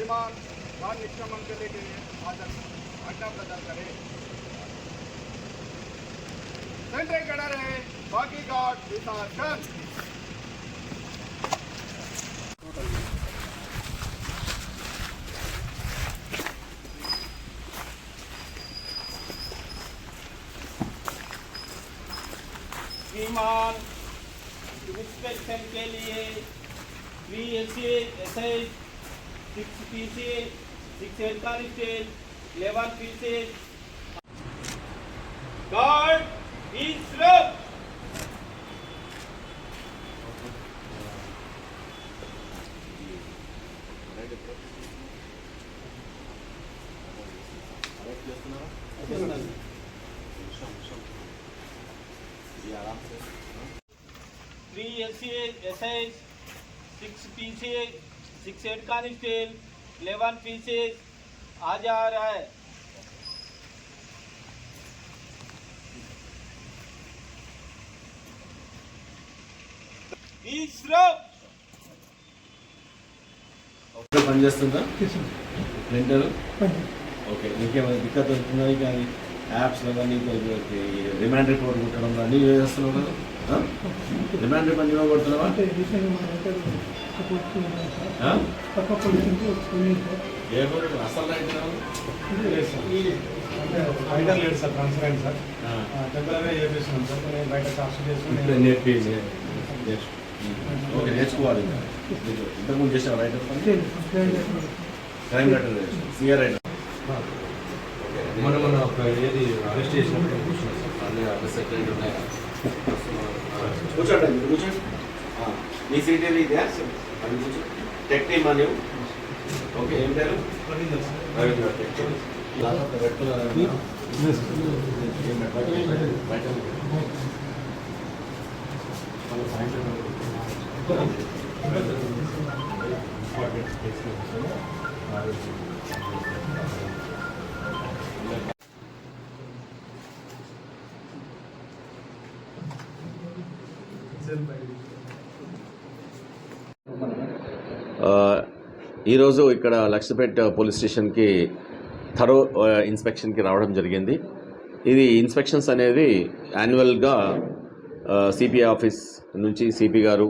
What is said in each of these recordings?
श्रीमान जान निष्क्रमण के लिए आदर आज्ञा प्रदान करें। सेंट्रे खड़ा रहे, बाकी गार्ड विसर्जन। श्रीमान इंस्पेक्शन के लिए 3 SI 6 PC 6 head constable 11 pieces guard is up. Three SI 6 PC 6 head constable 11 pieces आ जा रहा है। పని చేస్తుందా ప్రింటర్? ఓకే, నీకేమైనా దిక్కత్ వస్తున్నాయి కానీ యాప్స్లో కానీ రిమాండ్ రిపోర్ట్ కుట్టడం అన్నీ చేస్తున్నావు కదా? రిమాండ్ పని ఇవ్వబడుతున్నావా? ఏ బోర్డు అసలు ఐడర్ లేదు సార్, ట్రాన్స్ఫర్ అయింది సార్. టెంపరీగా చేపిస్తున్నాం సార్, నేను బయట కాస్ట్ చేసుకుని నేర్పి ఓకే నేర్చుకోవాలి. ఇంతకుముందు చేసావు రైటర్ పని? Crime writer CR writer. మనం ఏది అరెస్ట్ చేసినప్పుడు కూర్చున్నాం సార్, అన్నీ అడ్రస్ సెక్రటరీ ఉన్నాయి. కూర్చోండి కూర్చోండి. మీ సీట్ ఏది ఇదే? అది కూర్చో. టెక్ టీమ్ అని. ఓకే, ఏం పేరు? రవీంద్ర. టెక్ టీమ్ ఈరోజు ఇక్కడ లక్ష్మీపేట పోలీస్ స్టేషన్కి థరో ఇన్స్పెక్షన్కి రావడం జరిగింది. ఇది ఇన్స్పెక్షన్స్ అనేది యాన్యువల్గా సిపి ఆఫీస్ నుంచి సిపి గారు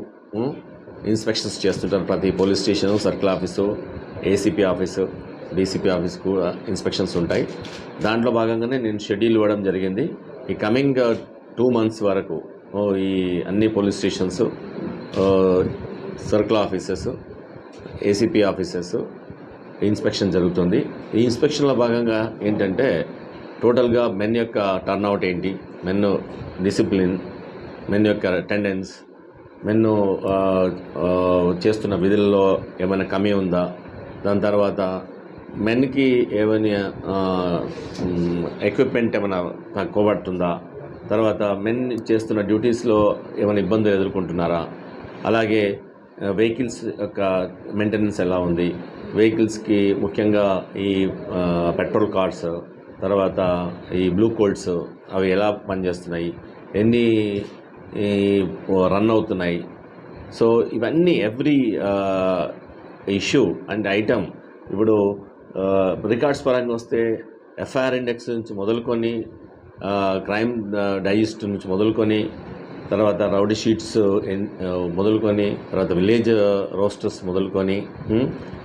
ఇన్స్పెక్షన్స్ చేస్తుంటారు. ప్రతి police station, circle office, ACP office, DCP office కూడా ఇన్స్పెక్షన్స్ ఉంటాయి. దాంట్లో భాగంగానే నేను షెడ్యూల్ ఇవ్వడం జరిగింది. ఈ కమింగ్ 2 months వరకు ఈ అన్ని police stations, circle offices, ACP offices inspection జరుగుతుంది. ఈ ఇన్స్పెక్షన్లో భాగంగా ఏంటంటే టోటల్గా మెన్ యొక్క టర్న్అవుట్ ఏంటి, మెన్ డిసిప్లిన్, మెన్ యొక్క అటెండెన్స్, మెన్ చేస్తున్న విధుల్లో ఏమైనా కమి ఉందా, దాని తర్వాత మెన్కి ఏమైనా ఎక్విప్మెంట్ ఏమైనా తక్కువబడుతుందా, తర్వాత మెన్ చేస్తున్న డ్యూటీస్లో ఏమైనా ఇబ్బందులు ఎదుర్కొంటున్నారా, అలాగే వెహికల్స్ యొక్క మెయింటెనెన్స్ ఎలా ఉంది, వెహికల్స్కి ముఖ్యంగా ఈ పెట్రోల్ కార్స్, తర్వాత ఈ బ్లూ కోడ్స్ అవి ఎలా పనిచేస్తున్నాయి, ఎన్ని రన్ అవుతున్నాయి. సో ఇవన్నీ ఎవ్రీ ఇష్యూ అండ్ ఐటమ్. ఇప్పుడు రికార్డ్స్ పరంగా వస్తే ఎఫ్ఐఆర్ ఇండెక్స్ నుంచి మొదలుకొని, క్రైమ్ డైజెస్ట్ నుంచి మొదలుకొని, తర్వాత రౌడీ షీట్స్ మొదలుకొని, తర్వాత విలేజ్ రోస్టర్స్ మొదలుకొని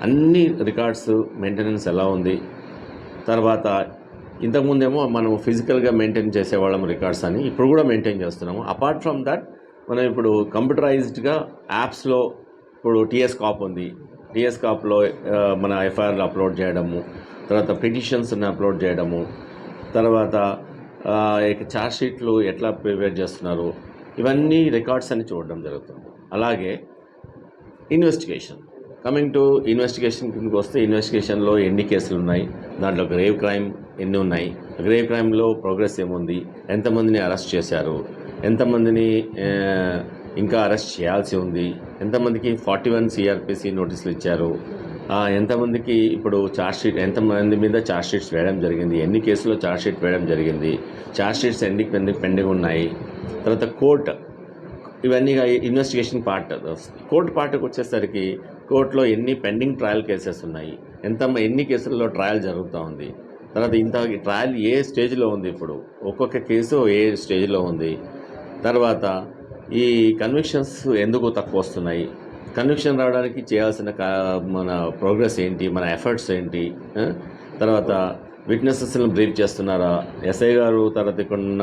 అన్ని రికార్డ్స్ మెయింటెనెన్స్ ఎలా ఉంది. తర్వాత ఇంతకుముందేమో మనం ఫిజికల్గా మెయింటైన్ చేసేవాళ్ళం రికార్డ్స్ అని, ఇప్పుడు కూడా మెయింటైన్ చేస్తున్నాము. అపార్ట్ ఫ్రమ్ దట్ మనం ఇప్పుడు కంప్యూటరైజ్డ్గా యాప్స్లో ఇప్పుడు టీఎస్ కాప్ ఉంది. టీఎస్ కాప్లో మన ఎఫ్ఐఆర్లు అప్లోడ్ చేయడము, తర్వాత పిటిషన్స్ని అప్లోడ్ చేయడము, తర్వాత ఛార్జ్ షీట్లు ఎట్లా ప్రిపేర్ చేస్తున్నారు, ఇవన్నీ రికార్డ్స్ అని చూడడం జరుగుతుంది. అలాగే ఇన్వెస్టిగేషన్, కమింగ్ టు ఇన్వెస్టిగేషన్ కిందకి వస్తే ఇన్వెస్టిగేషన్లో ఎన్ని కేసులు ఉన్నాయి, దాంట్లో గ్రేవ్ క్రైమ్ ఎన్ని ఉన్నాయి, గ్రేవ్ క్రైమ్లో ప్రోగ్రెస్ ఏముంది, ఎంతమందిని అరెస్ట్ చేశారు, ఎంతమందిని ఇంకా అరెస్ట్ చేయాల్సి ఉంది, ఎంతమందికి 41 CRPC నోటీసులు ఇచ్చారు, ఎంతమందికి ఇప్పుడు ఛార్జ్షీట్, ఎంతమంది మీద ఛార్జ్షీట్స్ వేయడం జరిగింది, ఎన్ని కేసుల్లో ఛార్జ్షీట్ వేయడం జరిగింది, ఛార్జ్షీట్స్ ఎన్ని పెండింగ్ ఉన్నాయి, తర్వాత కోర్టు, ఇవన్నీ ఇన్వెస్టిగేషన్ పార్ట్. కోర్టు పార్ట్కి వచ్చేసరికి కోర్టులో ఎన్ని పెండింగ్ ట్రయల్ కేసెస్ ఉన్నాయి, ఎన్ని కేసుల్లో ట్రయల్ జరుగుతూ ఉంది, తర్వాత ఇంత ట్రయల్ ఏ స్టేజ్లో ఉంది, ఇప్పుడు ఒక్కొక్క కేసు ఏ స్టేజ్లో ఉంది, తర్వాత ఈ కన్విక్షన్స్ ఎందుకు తక్కువ వస్తున్నాయి, కన్విక్షన్ రావడానికి చేయాల్సిన మన ప్రోగ్రెస్ ఏంటి, మన ఎఫర్ట్స్ ఏంటి, తర్వాత విట్నెసెస్ని బ్రీఫ్ చేస్తున్నారా, ఎస్ఐ గారు తర్వాత ఇక్కడ ఉన్న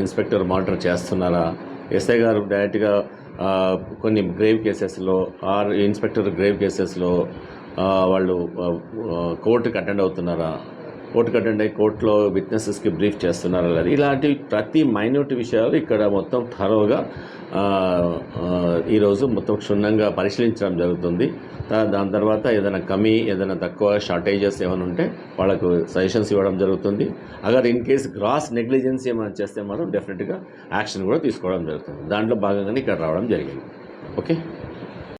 ఇన్స్పెక్టర్ మానిటర్ చేస్తున్నారా, ఎస్ఐ గారు డైరెక్ట్గా కొన్ని గ్రేవ్ కేసెస్లో ఆర్ ఇన్స్పెక్టర్ గ్రేవ్ కేసెస్లో వాళ్ళు కోర్టుకి అటెండ్ అవుతున్నారా, కోర్టుకి అటెండ్ అయ్యి కోర్టులో విట్నెసెస్కి బ్రీఫ్ చేస్తున్నారా లేదా, ఇలాంటి ప్రతి మైన్యూట్ విషయాలు ఇక్కడ మొత్తం థరోగా ఈరోజు మొత్తం క్షుణ్ణంగా పరిశీలించడం జరుగుతుంది. దాని తర్వాత ఏదైనా కమి, ఏదైనా తక్కువ షార్టేజెస్ ఏమైనా ఉంటే వాళ్ళకు సజెషన్స్ ఇవ్వడం జరుగుతుంది. అగర్ ఇన్ కేస్ గ్రాస్ నెగ్లిజెన్స్ ఏమైనా చేస్తే మాత్రం డెఫినెట్గా యాక్షన్ కూడా తీసుకోవడం జరుగుతుంది. దాంట్లో భాగంగానే ఇక్కడ రావడం జరిగింది. ఓకే.